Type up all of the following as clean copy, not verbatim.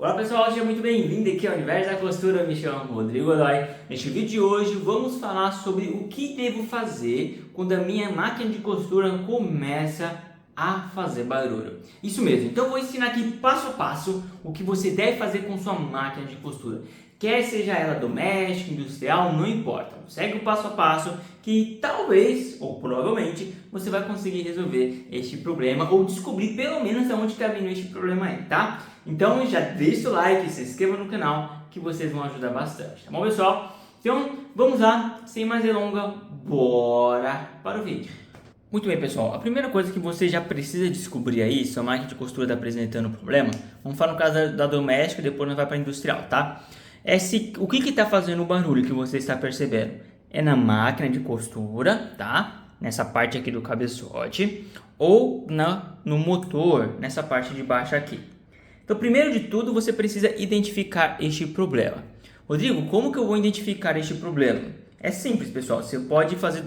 Olá pessoal, seja muito bem-vindo aqui ao Universo da Costura, eu me chamo Rodrigo Godoy. Neste vídeo de hoje vamos falar sobre o que devo fazer quando a minha máquina de costura começa a fazer barulho. Isso mesmo, então eu vou ensinar aqui passo a passo o que você deve fazer com sua máquina de costura. Quer seja ela doméstica, industrial, não importa. Segue o passo a passo que talvez, ou provavelmente, você vai conseguir resolver este problema ou descobrir pelo menos de onde está vindo este problema aí, tá? Então já deixa o like, se inscreva no canal que vocês vão ajudar bastante, tá bom pessoal? Então vamos lá, sem mais delongas, bora para o vídeo. Muito bem pessoal, a primeira coisa que você já precisa descobrir aí, se a máquina de costura está apresentando problema, vamos falar no caso da doméstica, depois nós vai para a industrial, tá? O que está fazendo o barulho que você está percebendo? É na máquina de costura, tá? Nessa parte aqui do cabeçote, ou no motor, nessa parte de baixo aqui. Então, primeiro de tudo, você precisa identificar este problema. Rodrigo, como que eu vou identificar este problema? É simples, pessoal. Você pode fazer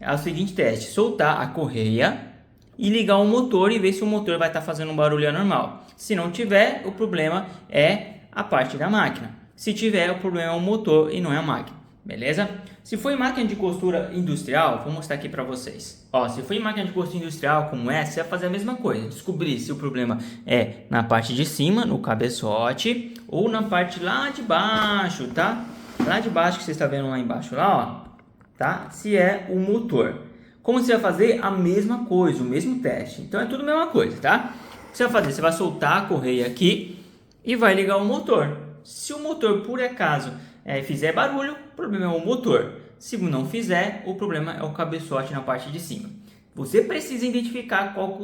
o seguinte teste: soltar a correia e ligar o motor e ver se o motor vai estar fazendo um barulho anormal. Se não tiver, o problema é a parte da máquina. Se tiver, o problema é o motor e não é a máquina, beleza? Se for em máquina de costura industrial, vou mostrar aqui para vocês. Ó, se for em máquina de costura industrial como essa, você vai fazer a mesma coisa. Descobrir se o problema é na parte de cima, no cabeçote, ou na parte lá de baixo, tá? Lá de baixo que você está vendo lá embaixo, lá, ó, tá? Se é o motor. Como você vai fazer? A mesma coisa, o mesmo teste. Então é tudo a mesma coisa, tá? O que você vai fazer? Você vai soltar a correia aqui e vai ligar o motor. Se o motor por acaso fizer barulho, o problema é o motor. Se não fizer, o problema é o cabeçote na parte de cima. Você precisa identificar qual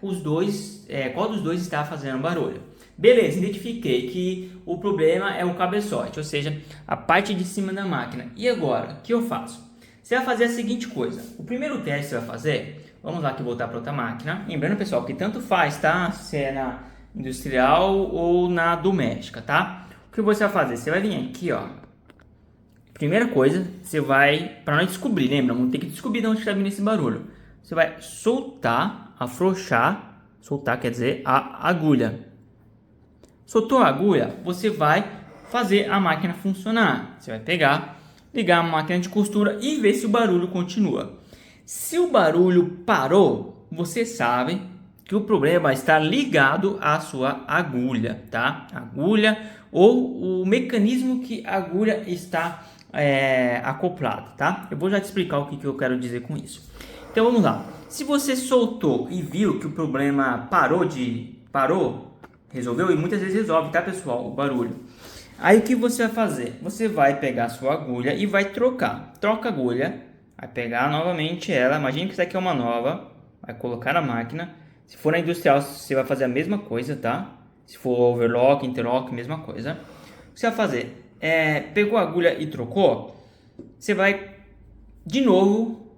dos dois está fazendo barulho. Beleza, identifiquei que o problema é o cabeçote, ou seja, a parte de cima da máquina. E agora, o que eu faço? Você vai fazer a seguinte coisa. O primeiro teste que você vai fazer, vamos lá aqui voltar para outra máquina. Lembrando, pessoal, que tanto faz, tá? Se é na industrial ou na doméstica, tá? O que você vai fazer? Você vai vir aqui, ó. Primeira coisa, você vai, para nós descobrir, lembra? Vamos ter que descobrir de onde está vindo esse barulho. Você vai soltar, afrouxar, soltar quer dizer a agulha. Soltou a agulha, você vai fazer a máquina funcionar. Você vai pegar, ligar a máquina de costura e ver se o barulho continua. Se o barulho parou, você sabe que o problema está ligado à sua agulha, tá? Agulha ou o mecanismo que a agulha está acoplado, tá? Eu vou já te explicar o que eu quero dizer com isso. Então vamos lá. Se você soltou e viu que o problema parou, resolveu, e muitas vezes resolve, tá pessoal, o barulho. Aí o que você vai fazer? Você vai pegar a sua agulha e vai trocar. Troca a agulha, vai pegar novamente ela, imagine que isso aqui é uma nova, vai colocar na máquina. Se for na industrial, você vai fazer a mesma coisa, tá? Se for overlock, interlock, mesma coisa. O que você vai fazer? Pegou a agulha e trocou, você vai de novo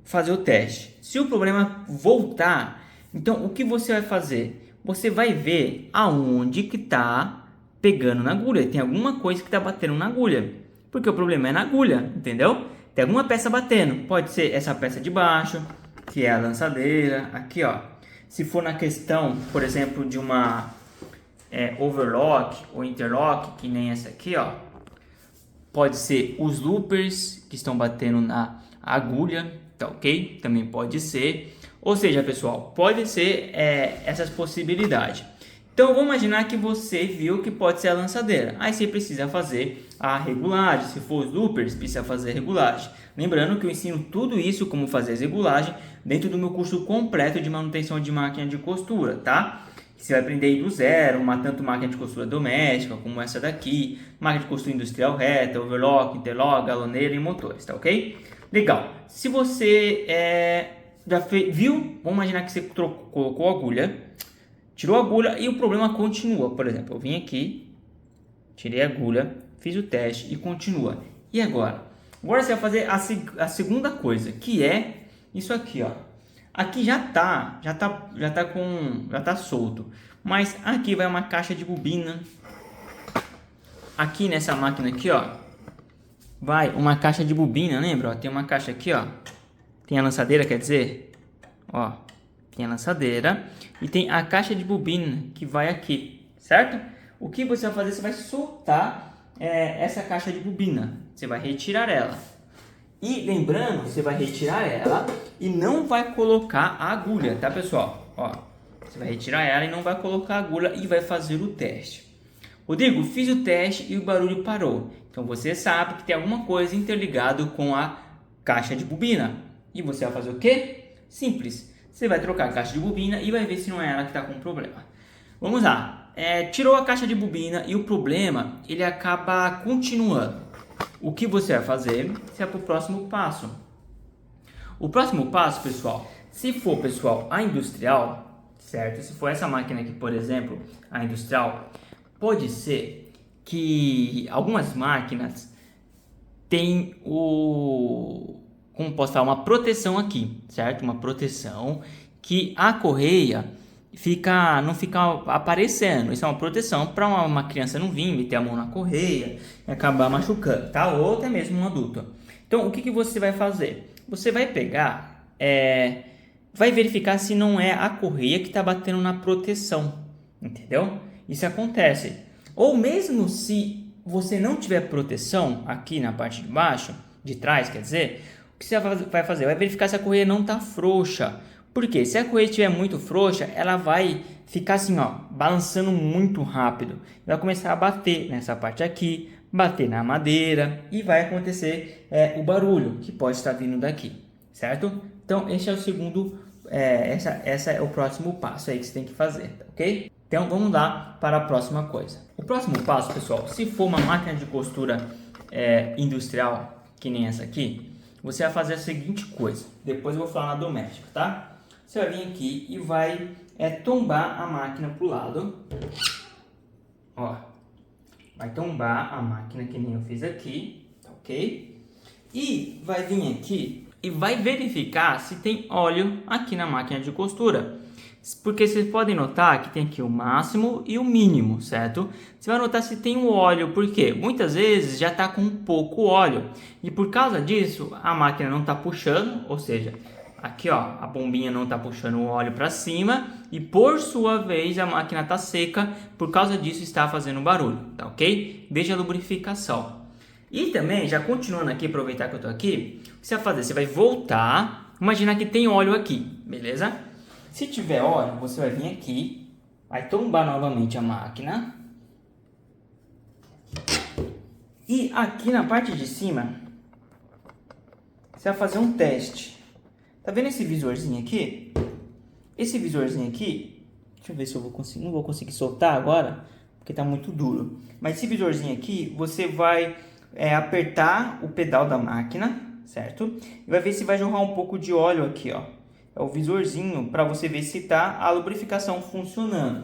fazer o teste. Se o problema voltar, então o que você vai fazer? Você vai ver aonde que tá pegando na agulha. Tem alguma coisa que tá batendo na agulha. Porque o problema é na agulha, entendeu? Tem alguma peça batendo. Pode ser essa peça de baixo, que é a lançadeira. Aqui, ó. Se for na questão, por exemplo, de uma overlock ou interlock, que nem essa aqui, ó, pode ser os loopers que estão batendo na agulha, tá ok? Também pode ser. Ou seja, pessoal, pode ser essas possibilidades. Então, vamos imaginar que você viu que pode ser a lançadeira. Aí você precisa fazer a regulagem. Se for os loopers, precisa fazer a regulagem. Lembrando que eu ensino tudo isso, como fazer a regulagem, dentro do meu curso completo de manutenção de máquina de costura, tá? Você vai aprender do zero, tanto máquina de costura doméstica, como essa daqui, máquina de costura industrial reta, overlock, interlock, galoneira e motores, tá ok? Legal. Se você já viu, vamos imaginar que você colocou a agulha, tirou a agulha e o problema continua. Por exemplo, eu vim aqui, tirei a agulha, fiz o teste e continua. E agora? Agora você vai fazer a segunda coisa, que é isso aqui, ó. Aqui já tá solto, mas aqui vai uma caixa de bobina. Aqui nessa máquina aqui, ó, vai uma caixa de bobina, lembra? Ó, tem uma caixa aqui, ó. Tem a lançadeira, quer dizer, ó. Tem a lançadeira e tem a caixa de bobina que vai aqui, certo? O que você vai fazer? Você vai soltar essa caixa de bobina. Você vai retirar ela. E lembrando, você vai retirar ela e não vai colocar a agulha, tá, pessoal? Ó, você vai retirar ela e não vai colocar a agulha e vai fazer o teste. Rodrigo, fiz o teste e o barulho parou. Então você sabe que tem alguma coisa interligado com a caixa de bobina. E você vai fazer o quê? Simples. Você vai trocar a caixa de bobina e vai ver se não é ela que está com problema. Vamos lá. Tirou a caixa de bobina e o problema ele acaba continuando. O que você vai fazer? Você vai para o próximo passo. O próximo passo, pessoal, se for, pessoal, a industrial, certo? Se for essa máquina aqui, por exemplo, a industrial, pode ser que algumas máquinas têm como posso falar, uma proteção aqui, certo? Uma proteção que a correia não fica aparecendo. Isso é uma proteção para uma criança não vir, meter a mão na correia e acabar machucando, tá? Ou até mesmo um adulto. Então, o que você vai fazer? Você vai pegar, vai verificar se não é a correia que está batendo na proteção, entendeu? Isso acontece. Ou mesmo se você não tiver proteção aqui na parte de baixo, de trás, quer dizer, o que você vai fazer? Vai verificar se a correia não está frouxa. Porque se a correia estiver muito frouxa, ela vai ficar assim, ó, balançando muito rápido. Vai começar a bater nessa parte aqui, bater na madeira e vai acontecer o barulho que pode estar vindo daqui, certo? Então, esse é o segundo, essa é o próximo passo aí que você tem que fazer, ok? Então, vamos lá para a próxima coisa. O próximo passo, pessoal, se for uma máquina de costura industrial, que nem essa aqui, você vai fazer a seguinte coisa. Depois eu vou falar na doméstica, tá? Você vai vir aqui e vai tombar a máquina pro lado. Ó, vai tombar a máquina que nem eu fiz aqui, ok? E vai vir aqui e vai verificar se tem óleo aqui na máquina de costura. Porque vocês podem notar que tem aqui o máximo e o mínimo, certo? Você vai notar se tem o óleo, porque muitas vezes já está com pouco óleo. E por causa disso, a máquina não está puxando, ou seja, aqui ó, a bombinha não está puxando o óleo para cima. E por sua vez, a máquina está seca, por causa disso está fazendo barulho, tá ok? Veja a lubrificação. E também, já continuando aqui, aproveitar que eu estou aqui, o que você vai fazer? Você vai voltar, imaginar que tem óleo aqui, beleza? Se tiver óleo, você vai vir aqui, vai tombar novamente a máquina. E aqui na parte de cima, você vai fazer um teste. Tá vendo esse visorzinho aqui? Esse visorzinho aqui, deixa eu ver se eu vou conseguir, não vou conseguir soltar agora, porque tá muito duro. Mas esse visorzinho aqui, você vai apertar o pedal da máquina, certo? E vai ver se vai jorrar um pouco de óleo aqui, ó. É o visorzinho para você ver se está a lubrificação funcionando.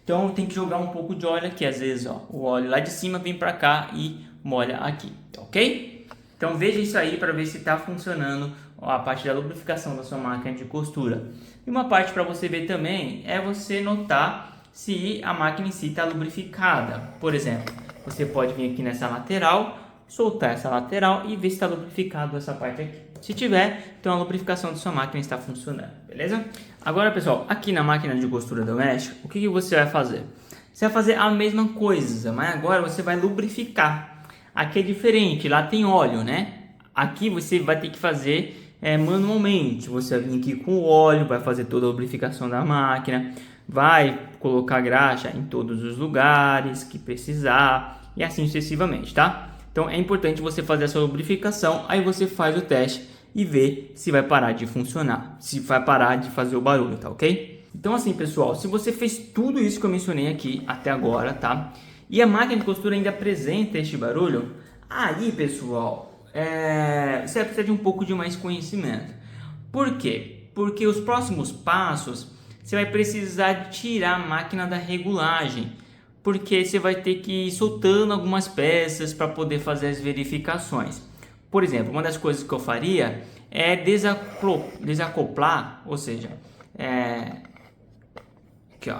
Então tem que jogar um pouco de óleo aqui, às vezes, ó, o óleo lá de cima vem para cá e molha aqui, ok? Então veja isso aí para ver se está funcionando a parte da lubrificação da sua máquina de costura. E uma parte para você ver também é você notar se a máquina em si está lubrificada. Por exemplo, você pode vir aqui nessa lateral, soltar essa lateral e ver se está lubrificado essa parte aqui. Se tiver, então a lubrificação da sua máquina está funcionando, beleza? Agora, pessoal, aqui na máquina de costura doméstica, o que você vai fazer? Você vai fazer a mesma coisa, mas agora você vai lubrificar. Aqui é diferente, lá tem óleo, né? Aqui você vai ter que fazer manualmente. Você vai vir aqui com o óleo, vai fazer toda a lubrificação da máquina, vai colocar graxa em todos os lugares que precisar e assim sucessivamente, tá? Então é importante você fazer essa lubrificação, aí você faz o teste e vê se vai parar de funcionar, se vai parar de fazer o barulho, tá ok? Então assim, pessoal, se você fez tudo isso que eu mencionei aqui até agora, tá? E a máquina de costura ainda apresenta este barulho, aí, pessoal, você vai precisar de um pouco de mais conhecimento. Por quê? Porque os próximos passos, você vai precisar tirar a máquina da regulagem. Porque você vai ter que ir soltando algumas peças para poder fazer as verificações. Por exemplo, uma das coisas que eu faria é desacoplar, ou seja, aqui ó,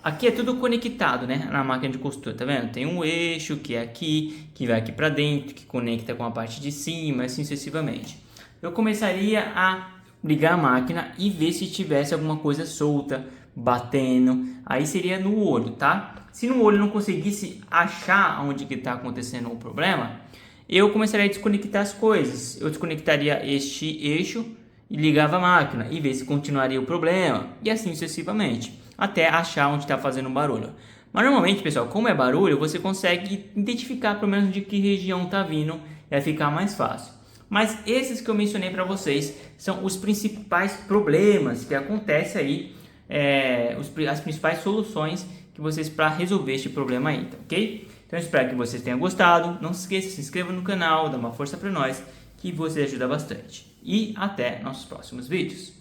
aqui é tudo conectado, né, na máquina de costura, tá vendo? Tem um eixo que é aqui, que vai aqui para dentro, que conecta com a parte de cima, assim sucessivamente. Eu começaria a ligar a máquina e ver se tivesse alguma coisa solta batendo, aí seria no olho, tá? Se no olho não conseguisse achar onde que está acontecendo o problema, eu começaria a desconectar as coisas. Eu desconectaria este eixo e ligava a máquina e ver se continuaria o problema, e assim sucessivamente, até achar onde está fazendo barulho. Mas normalmente, pessoal, como é barulho, você consegue identificar pelo menos de que região está vindo e vai ficar mais fácil. Mas esses que eu mencionei para vocês são os principais problemas que acontecem aí, as principais soluções que vocês para resolver este problema aí, tá, ok? Então eu espero que vocês tenham gostado. Não se esqueça, se inscreva no canal, dá uma força para nós, que você ajuda bastante. E até nossos próximos vídeos.